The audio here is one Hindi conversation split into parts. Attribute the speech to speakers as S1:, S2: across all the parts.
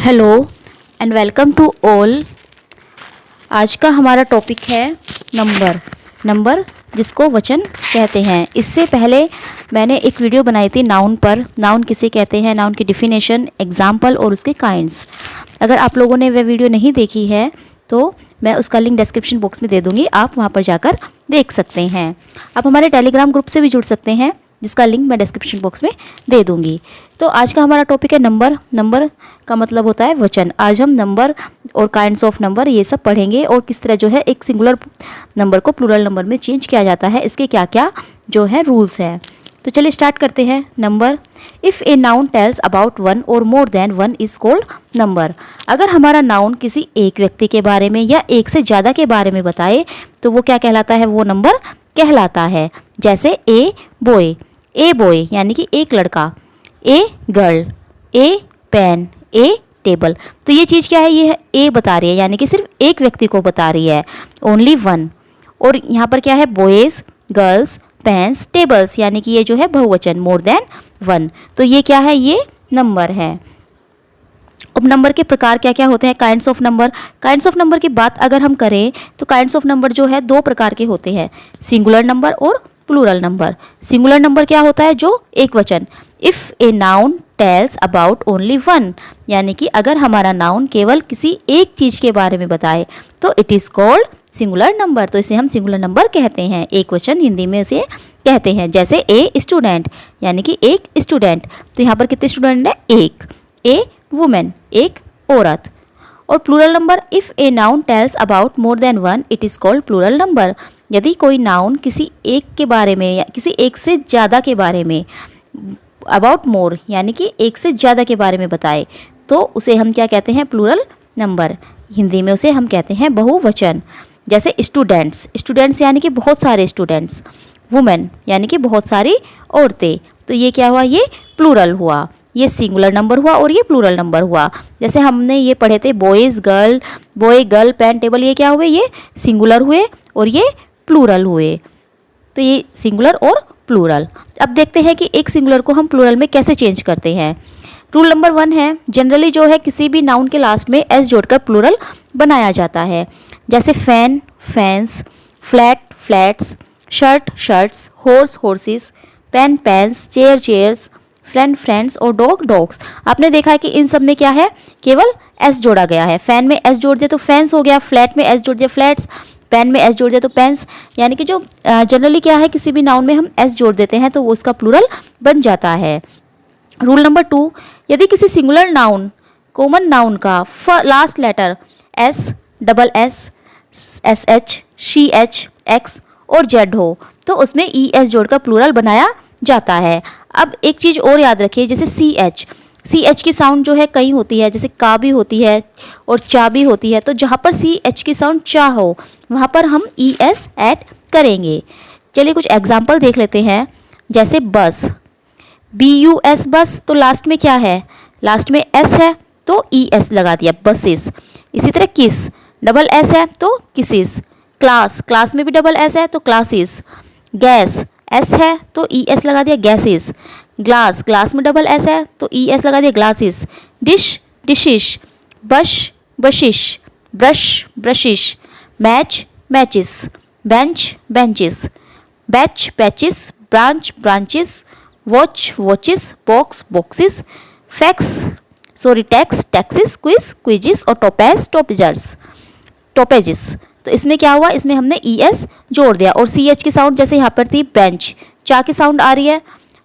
S1: Hello and welcome to all. आज का हमारा टॉपिक है नंबर जिसको वचन कहते हैं। इससे पहले मैंने एक वीडियो बनाई थी नाउन पर, नाउन किसे कहते हैं, नाउन की डिफिनेशन, एग्जाम्पल और उसके काइंड्स। अगर आप लोगों ने वह वीडियो नहीं देखी है तो मैं उसका लिंक डिस्क्रिप्शन बॉक्स में दे दूँगी, आप वहाँ पर जाकर देख सकते हैं। आप हमारे टेलीग्राम ग्रुप से भी जुड़ सकते हैं जिसका लिंक मैं डिस्क्रिप्शन बॉक्स में दे दूंगी। तो आज का हमारा टॉपिक है नंबर का मतलब होता है वचन। आज हम नंबर और काइंड्स ऑफ नंबर ये सब पढ़ेंगे और किस तरह जो है एक सिंगुलर नंबर को प्लूरल नंबर में चेंज किया जाता है, इसके क्या क्या जो है रूल्स हैं। तो चलिए स्टार्ट करते हैं। Number, if a noun tells about one और more than one is called number. अगर हमारा नाउन किसी एक व्यक्ति के बारे में या एक से ज़्यादा के बारे में बताए तो वो क्या कहलाता है, वो नंबर कहलाता है। जैसे ए बॉय यानी कि एक लड़का, a girl, a pen, a table. तो ये चीज़ क्या है, ये है ए बता रही है यानी कि सिर्फ एक व्यक्ति को बता रही है, ओनली वन। और यहाँ पर क्या है, बॉयज़, गर्ल्स, पेन्स, टेबल्स, यानी कि ये जो है बहुवचन, मोर देन वन। तो ये क्या है, ये नंबर है। अब नंबर के प्रकार क्या क्या होते हैं, kinds of number. Kinds of number की बात अगर हम करें तो काइंड्स ऑफ नंबर जो है दो प्रकार के होते हैं, सिंगुलर नंबर और प्लूरल नंबर। सिंगुलर नंबर क्या होता है, जो एक वचन। If a noun tells about only one, यानी कि अगर हमारा नाउन केवल किसी एक चीज़ के बारे में बताए तो it is called singular number. तो इसे हम सिंगुलर नंबर कहते हैं, एक वचन हिंदी में इसे कहते हैं। जैसे ए स्टूडेंट यानी कि एक स्टूडेंट, तो यहाँ पर कितने स्टूडेंट हैं, एक। ए वुमेन, एक औरत। और plural number, if a noun tells about more than one it is called plural number. यदि कोई नाउन किसी एक के बारे में या किसी एक से ज़्यादा के बारे में, अबाउट मोर यानी कि एक से ज़्यादा के बारे में बताए तो उसे हम क्या कहते हैं, प्लूरल नंबर। हिंदी में उसे हम कहते हैं बहुवचन। जैसे स्टूडेंट्स यानी कि बहुत सारे स्टूडेंट्स, वुमेन यानी कि बहुत सारी औरतें। तो ये क्या हुआ, ये प्लूरल हुआ, ये सिंगुलर नंबर हुआ और ये प्लूरल नंबर हुआ। जैसे हमने ये पढ़े थे बॉय गर्ल पेन टेबल, ये क्या हुए, ये सिंगुलर हुए और ये प्लूरल हुए। तो ये सिंगुलर और प्लूरल। अब देखते हैं कि एक सिंगुलर को हम प्लूरल में कैसे चेंज करते हैं। रूल नंबर 1 है, जनरली जो है किसी भी नाउन के लास्ट में एस जोड़कर प्लूरल बनाया जाता है। जैसे fan fans, flat flats, shirt shirts, horse horses, pen pens, chair chairs, friend friends और डॉग डॉग्स। आपने देखा है कि इन सब में क्या है, केवल एस जोड़ा गया है। फैन में एस जोड़ दिया तो फैंस हो गया, फ्लैट में एस जोड़ दिया फ्लैट्स, पेन में एस जोड़ दिया तो पेन्स। यानी कि जो जनरली क्या है, किसी भी नाउन में हम एस जोड़ देते हैं तो वो उसका प्लूरल बन जाता है। रूल नंबर 2, यदि किसी सिंगुलर नाउन कॉमन नाउन का last letter S, double S, S H, C H, X और जेड हो तो उसमें ई एस जोड़कर प्लूरल बनाया जाता है। अब एक चीज़ और याद रखिए, जैसे सी एच की साउंड जो है कई होती है, जैसे का भी होती है और चा भी होती है। तो जहाँ पर सी एच की साउंड चा हो वहाँ पर हम ई एस ऐड करेंगे। चलिए कुछ एग्जाम्पल देख लेते हैं। जैसे बस, BUS बस, तो लास्ट में क्या है, लास्ट में एस है तो ES लगा दिया, बसेस। इसी तरह किस, डबल एस है तो किसिस। क्लास में भी डबल एस है तो क्लासेस। गैस, एस है तो ES लगा दिया, गैसेस। ग्लास में डबल एस है तो ES लगा दिया, glasses. Dishes, bushes, brush brushes, matches, benches, batches, branches, watches, boxes, taxes, quizzes और टॉपेजेस। तो इसमें क्या हुआ, इसमें हमने ES जोड़ दिया और CH की साउंड जैसे यहाँ पर थी बेंच, चा की साउंड आ रही है।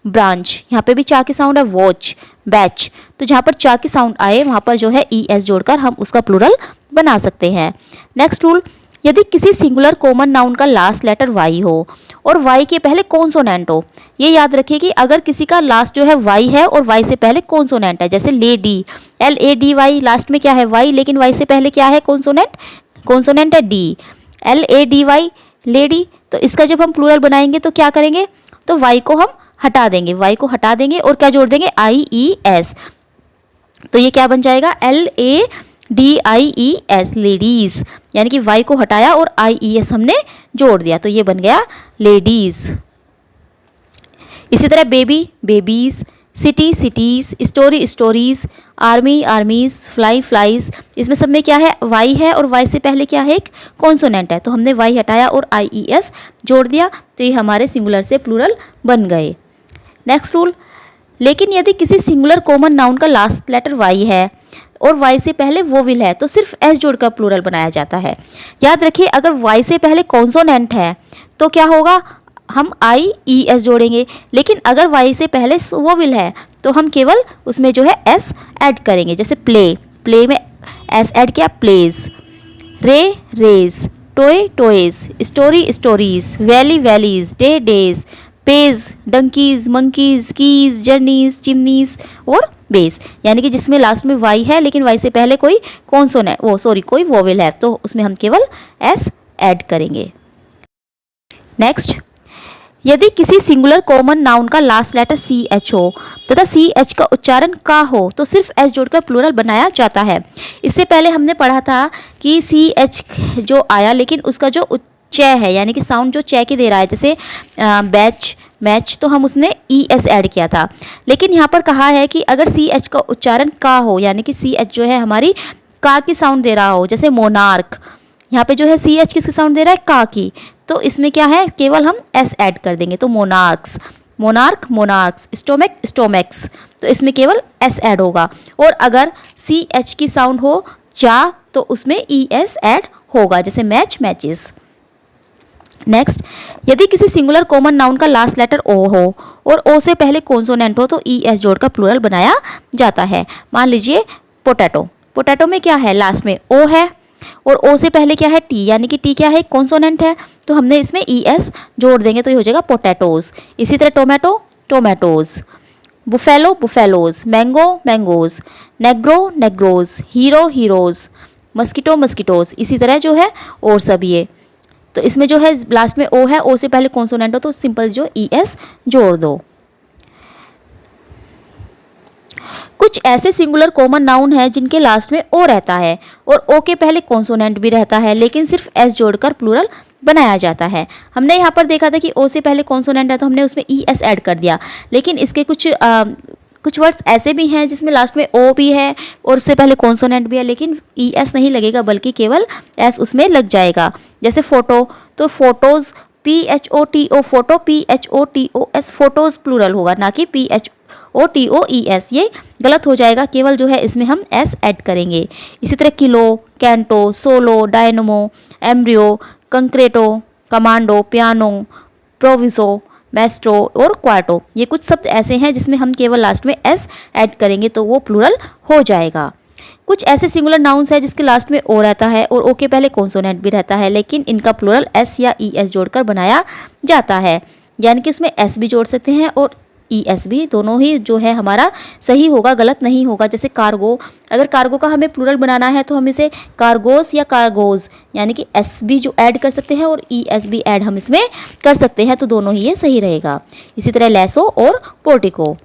S1: ब्रांच, यहाँ पे भी चा की साउंड है। वॉच, बैच, तो जहाँ पर चा की साउंड आए वहाँ पर जो है ES जोड़कर हम उसका प्लूरल बना सकते हैं। नेक्स्ट रूल, यदि किसी सिंगुलर कॉमन नाउन का लास्ट लेटर Y हो और Y के पहले कॉन्सोनेंट हो, ये याद रखिए कि अगर किसी का लास्ट जो है Y है और Y से पहले कॉन्सोनेंट है, जैसे लेडी, LADY, लास्ट में क्या है Y, लेकिन Y से पहले क्या है, कॉन्सोनेंट है D, LADY, लेडी। तो इसका जब हम प्लूरल बनाएंगे तो क्या करेंगे, तो Y को हम हटा देंगे और क्या जोड़ देंगे, IES। तो ये क्या बन जाएगा, LADIES, लेडीज़। यानी कि Y को हटाया और IES हमने जोड़ दिया तो ये बन गया लेडीज़। इसी तरह baby, babies, city cities, story stories, army armies, fly flies. इसमें सब में क्या है, वाई है और वाई से पहले क्या है, एक कॉन्सोनेंट है, तो हमने वाई हटाया और IES जोड़ दिया, तो ये हमारे सिंगुलर से प्लूरल बन गए। नेक्स्ट रूल, लेकिन यदि किसी सिंगुलर कॉमन नाउन का लास्ट लेटर वाई है और वाई से पहले वोविल है तो सिर्फ एस जोड़कर प्लूरल बनाया जाता है। याद रखिए, अगर वाई से पहले कॉन्सोनेंट है तो क्या होगा, हम IES जोड़ेंगे, लेकिन अगर वाई से पहले वोविल है तो हम केवल उसमें जो है एस ऐड करेंगे। जैसे प्ले, प्ले में एस ऐड किया, plays. Ray rays, toy toys, story stories, valley valleys, day days, page donkeys, monkeys, keys, journeys, chimneys और बेस। यानी कि जिसमें लास्ट में वाई है लेकिन वाई से पहले कोई कॉन्सोनेंट कोई वोवेल है तो उसमें हम केवल एस ऐड करेंगे। नेक्स्ट, यदि किसी सिंगुलर कॉमन नाउन का लास्ट लेटर CH हो तथा CH का उच्चारण का हो तो सिर्फ S जोड़कर प्लूरल बनाया जाता है। इससे पहले हमने पढ़ा था कि CH जो आया लेकिन उसका जो च है यानी कि साउंड जो च की दे रहा है, जैसे बैच मैच, तो हम उसने ES ऐड किया था। लेकिन यहाँ पर कहा है कि अगर CH का उच्चारण का हो यानी कि CH जो है हमारी का की साउंड दे रहा हो, जैसे मोनार्क, यहाँ पे जो है CH किसकी साउंड दे रहा है, का की, तो इसमें क्या है, केवल हम S ऐड कर देंगे, तो मोनार्क्स, मोनार्क मोनार्क्स, स्टोमैक स्टोमैक्स, तो इसमें केवल S ऐड होगा। और अगर CH की साउंड हो चा तो उसमें ES ऐड होगा, जैसे मैच मैचेस। नेक्स्ट, यदि किसी सिंगुलर कॉमन नाउन का लास्ट लेटर O हो और O से पहले कॉन्सोनेंट हो तो ES जोड़कर प्लूरल बनाया जाता है। मान लीजिए पोटैटो, पोटैटो में क्या है, लास्ट में O है और O से पहले क्या है, T, यानी कि T क्या है, कॉन्सोनेंट है, तो हमने इसमें ES जोड़ देंगे तो ये हो जाएगा पोटैटोज। इसी तरह tomato tomatoes, buffalo buffaloes, mango mangoes, Negro नेग्रोज, hero heroes, mosquito mosquitoes. इसी तरह जो है और सब ये, तो इसमें जो है लास्ट में O है, O से पहले कॉन्सोनेंट हो तो सिंपल जो ES जोड़ दो। कुछ ऐसे सिंगुलर कॉमन नाउन है जिनके लास्ट में O रहता है और O के पहले कॉन्सोनेंट भी रहता है लेकिन सिर्फ S जोड़कर प्लूरल बनाया जाता है। हमने यहाँ पर देखा था कि O से पहले कॉन्सोनेंट है तो हमने उसमें ES ऐड कर दिया, लेकिन इसके कुछ वर्ड्स ऐसे भी हैं जिसमें लास्ट में O भी है और उससे पहले कॉन्सोनेंट भी है लेकिन ES नहीं लगेगा बल्कि केवल S उसमें लग जाएगा। जैसे फोटो, तो photos PHOTO, photo PHOTOS, photos plural होगा, ना कि PHOTOES, ये गलत हो जाएगा, केवल जो है इसमें हम S ऐड करेंगे। इसी तरह kilo, canto, solo, dynamo, embryo, concerto, commando, piano, proviso, maestro और क्वार्टो, ये कुछ शब्द ऐसे हैं जिसमें हम केवल लास्ट में S ऐड करेंगे तो वो प्लूरल हो जाएगा। कुछ ऐसे सिंगुलर नाउन्स है जिसके लास्ट में O रहता है और O के पहले कॉन्सोनेंट भी रहता है लेकिन इनका प्लूरल S या ES जोड़कर बनाया जाता है, यानी कि उसमें S भी जोड़ सकते हैं और ES भी, दोनों ही जो है हमारा सही होगा, गलत नहीं होगा। जैसे कार्गो, अगर कार्गो का हमें प्लूरल बनाना है तो हम इसे कार्गोस या कार्गोज यानी कि S भी जो ऐड कर सकते हैं और ES भी ऐड हम इसमें कर सकते हैं, तो दोनों ही ये सही रहेगा। इसी तरह लेसो और पोर्टिको।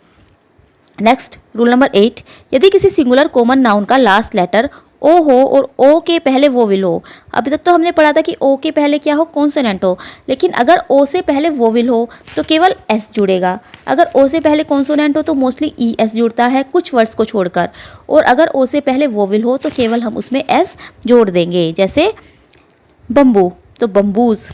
S1: नेक्स्ट, रूल नंबर 8, यदि किसी सिंगुलर कॉमन नाउन का लास्ट लेटर O हो और O के पहले वोविल हो। अभी तक तो हमने पढ़ा था कि O के पहले क्या हो, कॉन्सोनेंट हो, लेकिन अगर O से पहले वोविल हो तो केवल S जुड़ेगा। अगर O से पहले कॉन्सोनेंट हो तो मोस्टली ES जुड़ता है कुछ वर्ड्स को छोड़कर, और अगर O से पहले वोविल हो तो केवल हम उसमें S जोड़ देंगे। जैसे बम्बू, तो बम्बूज,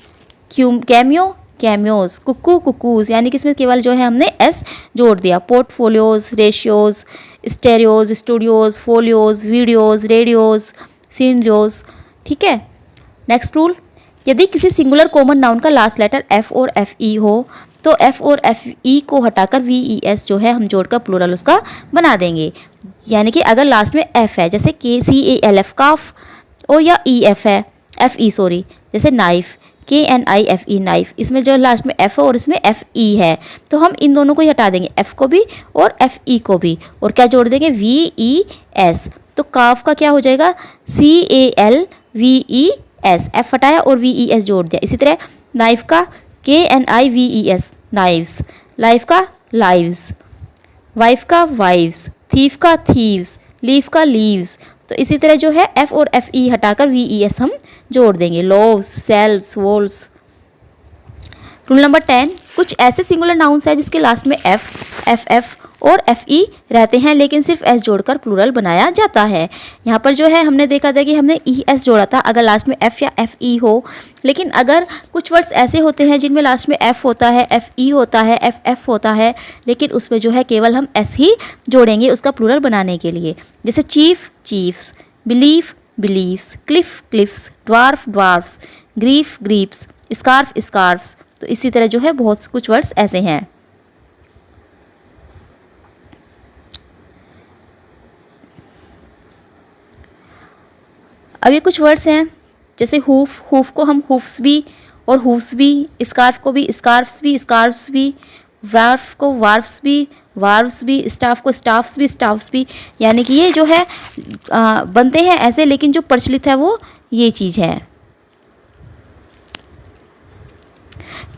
S1: कैमियो कैमियोज, कुक्कू कुक्कूज, यानी कि इसमें केवल जो है हमने S जोड़ दिया। Portfolios, ratios, stereos, studios, folios, videos, radios, scenarios. ठीक है। नेक्स्ट रूल, यदि किसी सिंगुलर कॉमन नाउन का लास्ट लेटर F और FE हो तो F और FE को हटाकर VES जो है हम जोड़कर प्लूरल उसका बना देंगे। यानी कि अगर लास्ट में F है, जैसे KCALF काफ, और या EF है, FE सॉरी, जैसे नाइफ, KNIFE नाइफ, इसमें जो लास्ट में F है और इसमें FE है, तो हम इन दोनों को ही हटा देंगे, F को भी और FE को भी, और क्या जोड़ देंगे, VES। तो काफ का क्या हो जाएगा, CALVES, F हटाया और VES जोड़ दिया। इसी तरह नाइफ का KNIVES नाइव्स, लाइफ का लाइव्स, वाइफ का वाइव्स, थीफ का थीव्स, लीफ का लीव्स। तो इसी तरह जो है F और FE हटाकर VES हम जोड़ देंगे, लोव्स, सेल्व्स, वोल्स। रूल नंबर 10, कुछ ऐसे सिंगुलर नाउन्स है जिसके लास्ट में F, FF और एफ ई रहते हैं, लेकिन सिर्फ एस जोड़कर प्लूरल बनाया जाता है। यहाँ पर जो है हमने देखा था कि हमने ई एस जोड़ा था अगर लास्ट में एफ या एफ ई हो, लेकिन अगर कुछ वर्ड्स ऐसे होते हैं जिनमें लास्ट में एफ होता है, एफ ई होता है, एफ एफ होता है, लेकिन उसमें जो है केवल हम एस ही जोड़ेंगे उसका प्लूरल बनाने के लिए। जैसे chief chiefs, belief believes, cliff cliffs, dwarf dwarfs, grief grips, scarf scarfs. तो इसी तरह जो है बहुत कुछ वर्ड्स ऐसे हैं। अब ये कुछ वर्ड्स हैं जैसे हूफ, हूफ को हम हूफ्स भी और हूफ्स भी, स्कार्फ को भी स्कार्फ्स भी, स्कार्फ्स भी, वार्फ को वार्फ्स भी, वार्व्स भी, स्टाफ को स्टाफ्स भी, स्टाफ्स भी। यानी कि ये जो है बनते हैं ऐसे, लेकिन जो प्रचलित है वो ये चीज़ है।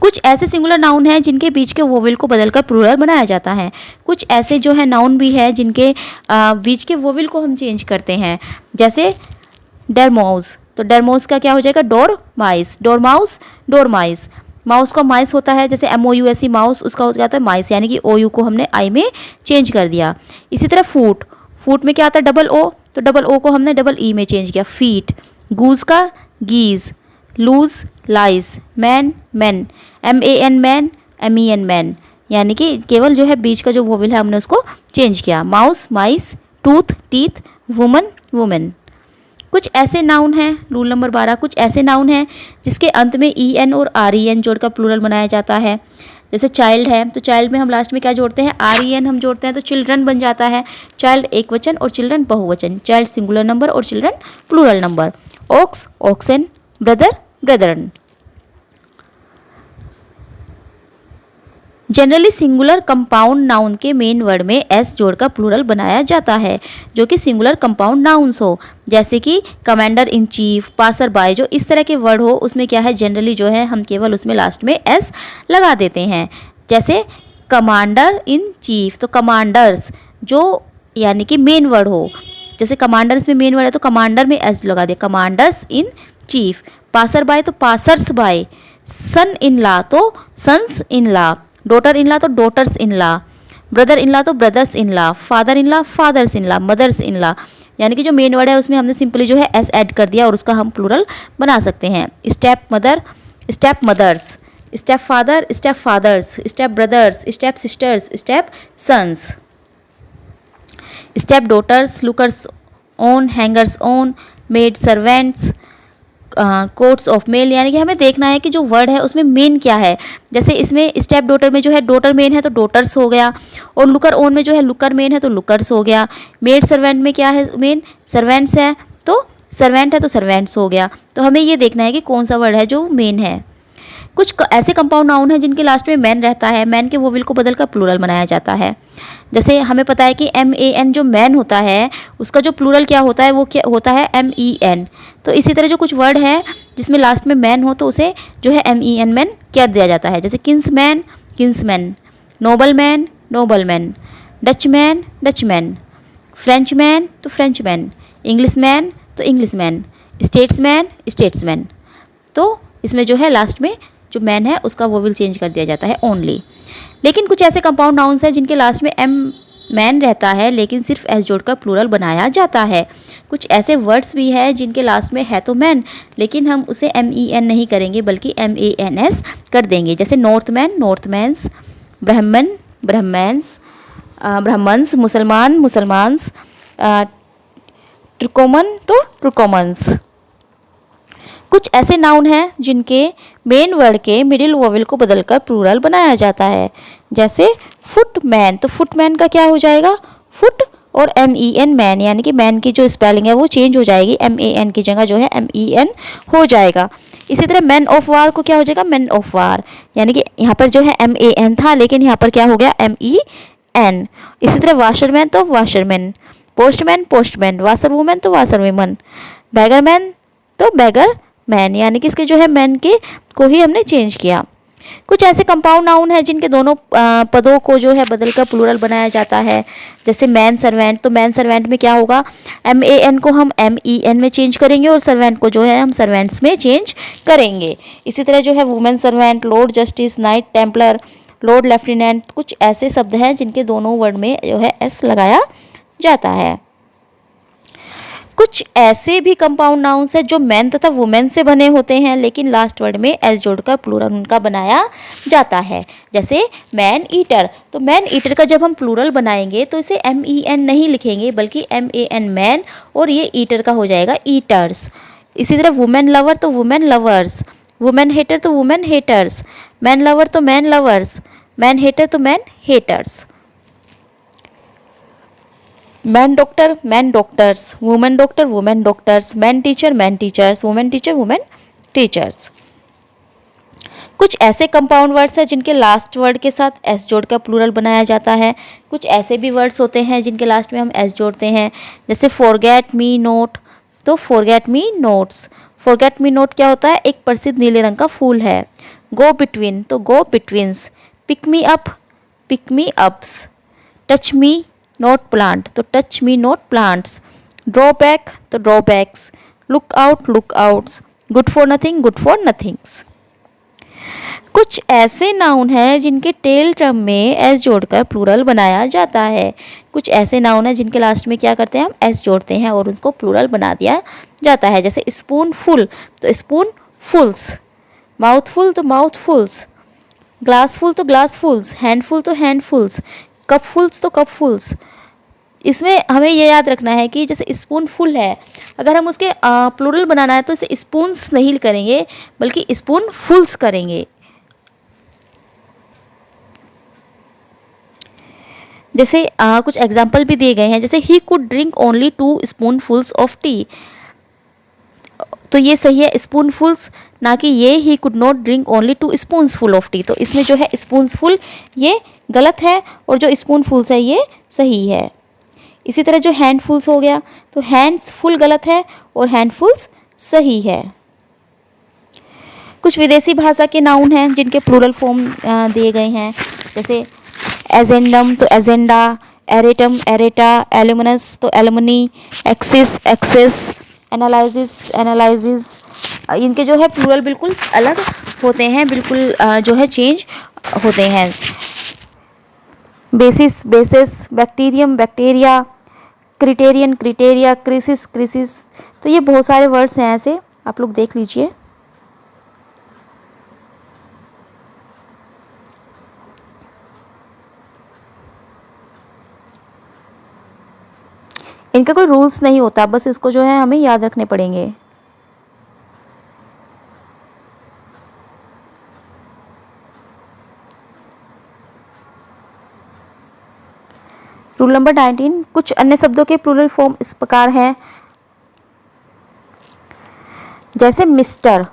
S1: कुछ ऐसे सिंगुलर नाउन हैं जिनके बीच के वोवेल को बदलकर प्लूरल बनाया जाता है। कुछ ऐसे जो है नाउन भी है जिनके बीच के वोवेल को हम चेंज करते हैं। जैसे डरमाउस, तो डरमाउस का क्या हो जाएगा? डोर माइस, डोरमाउस डोर माइस। माउस का माइस होता है, जैसे MOUSE माउस, उसका हो जाता है माइस, यानी कि OU को हमने आई में चेंज कर दिया। इसी तरह फूट, फूट में क्या आता है? डबल O, तो डबल O को हमने डबल E में चेंज किया, फीट। गूज का geese, louse lice, man man, MAN man, MEN man, यानी कि केवल जो है बीच का जो वोवेल है हमने उसको चेंज किया। माउस माइस, टूथ टीथ, वुमन वुमेन। कुछ ऐसे नाउन हैं, रूल नंबर 12, कुछ ऐसे नाउन हैं जिसके अंत में EN और REN जोड़कर प्लूरल बनाया जाता है। जैसे चाइल्ड है, तो चाइल्ड में हम लास्ट में क्या जोड़ते हैं? REN हम जोड़ते हैं, तो चिल्ड्रन बन जाता है। चाइल्ड एक वचन और चिल्ड्रन बहुवचन, चाइल्ड सिंगुलर नंबर और children plural number. Ox oxen, brother brethren. Generally singular compound noun के मेन वर्ड में एस जोड़कर प्लूरल बनाया जाता है, जो कि सिंगुलर कंपाउंड नाउन्स हो, जैसे कि commander in chief, passer by, जो इस तरह के वर्ड हो उसमें क्या है? जनरली जो है हम केवल उसमें लास्ट में एस लगा देते हैं। जैसे कमांडर इन चीफ, तो कमांडर्स जो यानी कि मेन वर्ड हो, जैसे कमांडर्स में मेन वर्ड है तो कमांडर में एस लगा दिया, commanders in chief. Passer by तो passers by, son in law तो sons in La, daughter in law तो daughters in La, brother in law तो brothers in law, father in law fathers in law, mothers in law. यानी कि जो मेन वर्ड है उसमें हमने सिंपली जो है एस ऐड कर दिया और उसका हम प्लूरल बना सकते हैं। Step mother, step mothers, step father, step fathers, step brothers, step sisters, step sons, step daughters, lookers on, hangers on, maid servants, coats of mail. यानी कि हमें देखना है कि जो वर्ड है उसमें मेन क्या है। जैसे इसमें स्टेप डॉटर में जो है डॉटर मेन है तो डॉटर्स हो गया, और लुकर ओन में जो है लुकर मेन है तो लुकर्स हो गया। मेड सर्वेंट में क्या है? मेन सर्वेंट्स है तो सर्वेंट है तो सर्वेंट्स हो गया। तो हमें ये देखना है कि कौन सा वर्ड है जो मेन है। कुछ ऐसे कंपाउंड नाउन हैं जिनके लास्ट में मैन रहता है, मैन के वोवेल को बदलकर प्लूरल बनाया जाता है। जैसे हमें पता है कि MAN जो मैन होता है उसका जो प्लूरल क्या होता है? वो क्या होता है? MEN। तो इसी तरह जो कुछ वर्ड है जिसमें लास्ट में मैन हो तो उसे जो है MEN मैन कर दिया जाता है। जैसे Kingsman Kingsman, nobleman nobleman, Dutchman Dutchman, Frenchman तो फ्रेंचमैन, इंग्लिशमैन तो इंग्लिशमैन, स्टेट्समैन स्टेट्समैन। तो इसमें जो है लास्ट में जो मैन है उसका वोवेल चेंज कर दिया जाता है ओनली। लेकिन कुछ ऐसे कंपाउंड नाउन्स हैं जिनके लास्ट में मैन रहता है लेकिन सिर्फ एस जोड़कर प्लूरल बनाया जाता है। कुछ ऐसे वर्ड्स भी हैं जिनके लास्ट में है तो मैन, लेकिन हम उसे MEN नहीं करेंगे बल्कि MANS कर देंगे। जैसे नॉर्थमैन नॉर्थमैन्स, ब्राह्मण ब्राह्मण्स, ब्राह्मण्स, मुसलमान मुसलमान्स, ट्रुकोमन तो ट्रुकोमन्स। कुछ ऐसे नाउन हैं जिनके मेन वर्ड के मिडिल वोवेल को बदलकर प्लूरल बनाया जाता है। जैसे फुटमैन, तो फुटमैन का क्या हो जाएगा? फुट और MEN मैन, यानी कि मैन की जो स्पेलिंग है वो चेंज हो जाएगी, MAN की जगह जो है MEN हो जाएगा। इसी तरह मैन ऑफ वार को क्या हो जाएगा? मैन ऑफ वार, यानी कि यहाँ पर जो है MAN था लेकिन यहाँ पर क्या हो गया? MEN। इसी तरह वाशरमैन तो washerman, postman postman, washer women तो वाशर वुमन, बैगरमैन तो बैगर मैन, यानी कि इसके जो है मैन के को ही हमने चेंज किया। कुछ ऐसे कंपाउंड नाउन हैं जिनके दोनों पदों को जो है बदलकर प्लूरल बनाया जाता है। जैसे मैन सर्वेंट, तो मैन सर्वेंट में क्या होगा? MAN को हम MEN में चेंज करेंगे और सर्वेंट को जो है हम सर्वेंट्स में चेंज करेंगे। इसी तरह जो है women servant, Lord justice, night Templar, Lord, lieutenant, कुछ ऐसे शब्द हैं जिनके दोनों वर्ड में जो है एस लगाया जाता है। कुछ ऐसे भी कंपाउंड नाउन्स हैं जो मैन तथा वुमेन से बने होते हैं, लेकिन लास्ट वर्ड में एस जोड़कर प्लूरल उनका बनाया जाता है। जैसे मैन ईटर, तो मैन ईटर का जब हम प्लूरल बनाएंगे तो इसे MEN नहीं लिखेंगे बल्कि MAN मैन, और ये ईटर का हो जाएगा ईटर्स। इसी तरह वुमेन लवर तो वुमेन लवर्स, वुमेन हेटर तो वुमेन हेटर्स, मैन लवर तो मैन लवर्स, मैन हेटर तो man haters. Man doctor man doctors, women doctor women doctors, man teacher man teachers, women teacher women teachers. कुछ ऐसे कंपाउंड वर्ड्स हैं जिनके लास्ट वर्ड के साथ एस जोड़कर प्लूरल बनाया जाता है। कुछ ऐसे भी वर्ड्स होते हैं जिनके लास्ट में हम एस जोड़ते हैं, जैसे फॉरगेट मी नोट तो forget me notes. Forget me note क्या होता है? एक प्रसिद्ध नीले रंग का फूल है। गो बिटवीन तो go betweens. Pick me up pick me ups. Touch me not plant तो touch me not plants. Drawback तो drawbacks. Look outs. Good for nothings. कुछ ऐसे नाउन हैं जिनके टेल टर्म में एस जोड़कर प्लूरल बनाया जाता है। कुछ ऐसे नाउन हैं जिनके लास्ट में क्या करते हैं, हम एस जोड़ते हैं और उसको प्लूरल बना दिया जाता है। जैसे स्पून फुल तो स्पून फुल्स, माउथफुल तो माउथफुल्स, ग्लास फुल तो ग्लास फुल्स, हैंडफुल तो हैंडफुल्स, कप फुल्स तो कप फुल्स। इसमें हमें ये याद रखना है कि जैसे स्पून फुल है, अगर हम उसके प्लूरल बनाना है तो इसे स्पून्स नहीं करेंगे बल्कि स्पून फुल्स करेंगे। जैसे कुछ एग्जाम्पल भी दिए गए हैं, जैसे he could drink only 2 spoonfuls of tea, तो ये सही है स्पूनफुल्स, ना कि ये he could not drink only 2 spoonsful of tea. तो इसमें जो है स्पून्सफुल ये गलत है और जो स्पूनफुल्स है ये सही है। इसी तरह जो हैंडफुल्स हो गया तो हैंड्स फुल गलत है और हैंडफुल्स सही है। कुछ विदेशी भाषा के नाउन हैं जिनके प्लूरल फॉर्म दिए गए हैं, जैसे एजेंडम तो एजेंडा, एरेटम एरेटा, एल्यूमिनस तो एल्यूमिनी, एक्सिस एक्सेस, एनालाइजिस। इनके जो है प्लूरल बिल्कुल अलग होते हैं, बिल्कुल जो है चेंज होते हैं। Basis basis, bacterium bacteria, criterion criteria, crisis crisis. तो ये बहुत सारे वर्ड्स हैं ऐसे, आप लोग देख लीजिए। इनका कोई रूल्स नहीं होता, बस इसको जो है हमें याद रखने पड़ेंगे। रूल नंबर 19, कुछ अन्य शब्दों के प्लूरल फॉर्म इस प्रकार हैं, जैसे मिस्टर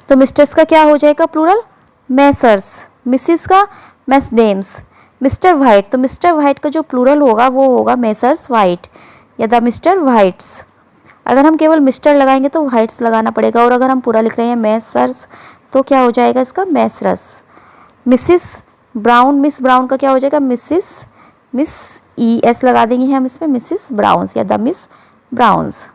S1: तो मिस्टर्स का क्या हो जाएगा प्लूरल? मैसर्स। मिसिस का मैसडेम्स। मिस्टर वाइट तो मिस्टर वाइट का जो प्लूरल होगा वो होगा मैसर्स वाइट या द मिस्टर वाइट्स। अगर हम केवल मिस्टर लगाएंगे तो वाइट्स लगाना पड़ेगा, और अगर हम पूरा लिख रहे हैं मैसर्स तो क्या हो जाएगा इसका? मैसरस। मिसिस ब्राउन, मिस ब्राउन का क्या हो जाएगा? मिस ES लगा देंगे हम इसमें, मिसिस ब्राउन्स या द मिस ब्राउन्स।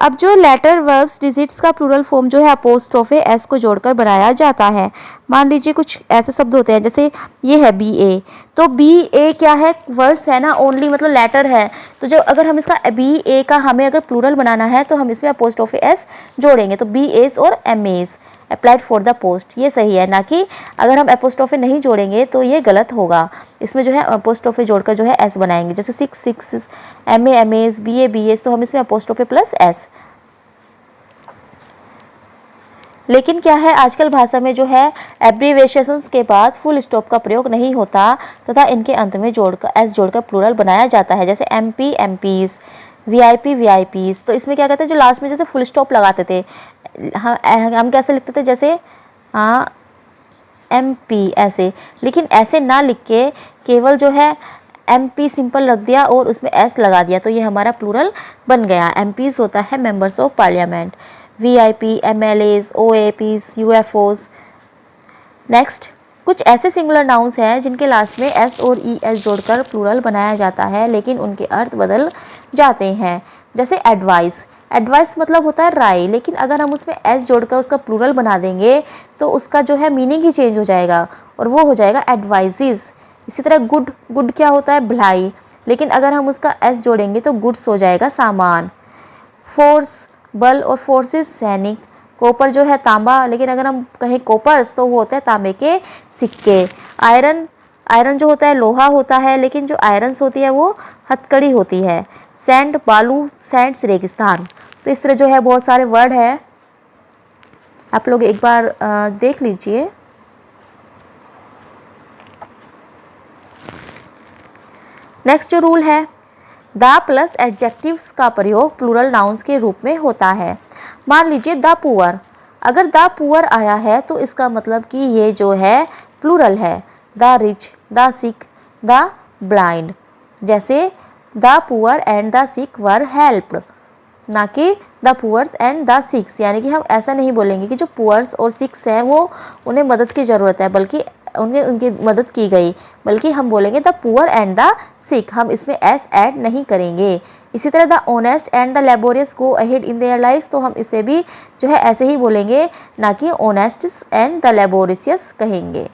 S1: अब जो लेटर वर्ब्स डिजिट्स का प्लूरल फॉर्म जो है अपोस्ट्रोफे एस को जोड़कर बनाया जाता है। मान लीजिए कुछ ऐसे शब्द होते हैं, जैसे ये है BA, तो BA क्या है? वर्ड्स है ना, ओनली मतलब लेटर है। तो जो अगर हम इसका BA का हमें अगर प्लूरल बनाना है तो हम इसमें अपोस्ट्रोफे एस जोड़ेंगे, तो BAs और MAs applied for the post, ये सही है। ना कि अगर हम अपोस्ट्रोफे नहीं जोड़ेंगे तो ये गलत होगा। इसमें जो है अपोस्ट्रोफे जोड़कर जो है एस बनाएंगे, जैसे 6 MA MAs, BA BAs, तो हम इसमें अपोस्ट्रोफे प्लस एस। लेकिन क्या है, आजकल भाषा में जो है एब्रीविएशंस के बाद फुल स्टॉप का प्रयोग नहीं होता तथा इनके अंत में जोड़कर एस जोड़कर प्लूरल बनाया जाता है, जैसे MP MPs, VIP VIPs। तो इसमें क्या कहते हैं, जो लास्ट में जैसे फुल स्टॉप लगाते थे हम कैसे लिखते थे, जैसे MP ऐसे, लेकिन ऐसे ना लिख के केवल जो है MP सिंपल रख दिया और उसमें एस लगा दिया, तो ये हमारा प्लूरल बन गया। MPs होता है members of parliament, VIP MLAs OAPs UFOs। Next, कुछ ऐसे सिंगुलर नाउन्स हैं जिनके लास्ट में S और ES जोड़कर प्लूरल बनाया जाता है, लेकिन उनके अर्थ बदल जाते हैं, जैसे एडवाइस एडवाइस मतलब होता है राय, लेकिन अगर हम उसमें एस जोड़कर उसका प्लूरल बना देंगे तो उसका जो है मीनिंग ही चेंज हो जाएगा और वो हो जाएगा एडवाइजेस। इसी तरह गुड, गुड क्या होता है भलाई, लेकिन अगर हम उसका एस जोड़ेंगे तो गुड्स हो जाएगा सामान। फोर्स बल और फोर्सेस सैनिक। कॉपर जो है तांबा, लेकिन अगर हम कहें कॉपर्स तो वो होता है तांबे के सिक्के। आयरन, आयरन जो होता है लोहा होता है, लेकिन जो आयरन्स होती है वो हथकड़ी होती है। सैंड बालू, सैंड्स रेगिस्तान। तो इस तरह जो है बहुत सारे वर्ड है, आप लोग एक बार देख लीजिए। नेक्स्ट जो रूल है, द प्लस एडजेक्टिव्स का प्रयोग प्लूरल नाउन्स के रूप में होता है। मान लीजिए द पुअर, अगर द पुअर आया है तो इसका मतलब कि ये जो है प्लूरल है। The rich, the sick, the blind. जैसे the poor and the sick were helped, ना कि the poors and the sicks. यानी कि हम ऐसा नहीं बोलेंगे कि जो पुअर्स और सिक्स हैं वो उन्हें मदद की ज़रूरत है, बल्कि उनकी मदद की गई, बल्कि हम बोलेंगे द पुअर एंड द सिक। हम इसमें एस ऐड नहीं करेंगे। इसी तरह the honest and the laborious go ahead in their lives, तो हम इसे भी जो है ऐसे ही बोलेंगे, ना कि ऑनेस्ट एंड द लेबोरियस कहेंगे।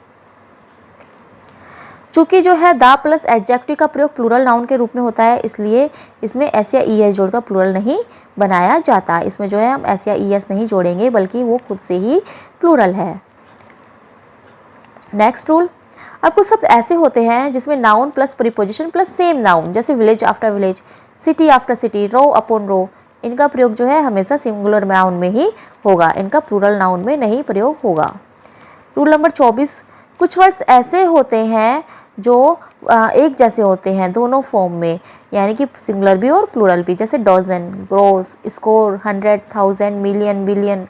S1: चूँकि जो है द प्लस एडजेक्टिव का प्रयोग प्लूरल नाउन के रूप में होता है, इसलिए इसमें एस या ई एस जोड़कर प्लूरल नहीं बनाया जाता। इसमें जो है हम एस या ई एस नहीं जोड़ेंगे, बल्कि वो खुद से ही प्लूरल है। नेक्स्ट रूल, अब कुछ शब्द ऐसे होते हैं जिसमें noun plus preposition plus same noun, जैसे village after village, city after city, row upon row, इनका प्रयोग जो है हमेशा सिंगुलर नाउन में ही होगा, इनका प्लूरल नाउन में नहीं प्रयोग होगा। रूल नंबर 24, कुछ वर्ड्स ऐसे होते हैं जो एक जैसे होते हैं दोनों फॉर्म में, यानी कि सिंगुलर भी और प्लूरल भी, जैसे dozen, gross, score, 100, 1000, million, billion,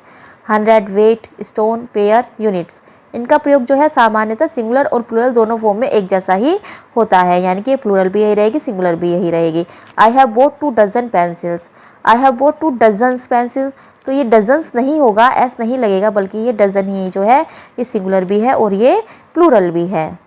S1: 100, weight, stone, pair, units. इनका प्रयोग जो है सामान्यतः सिंगुलर और प्लूरल दोनों फॉर्म में एक जैसा ही होता है, यानी कि प्लूरल भी यही रहेगी, सिंगुलर भी यही रहेगी। I have bought 2 dozen pencils, I have bought 2 dozens pencil, तो ये डजन्स नहीं होगा, एस नहीं लगेगा, बल्कि ये डजन ही जो है ये सिंगुलर भी है और ये प्लूरल भी है।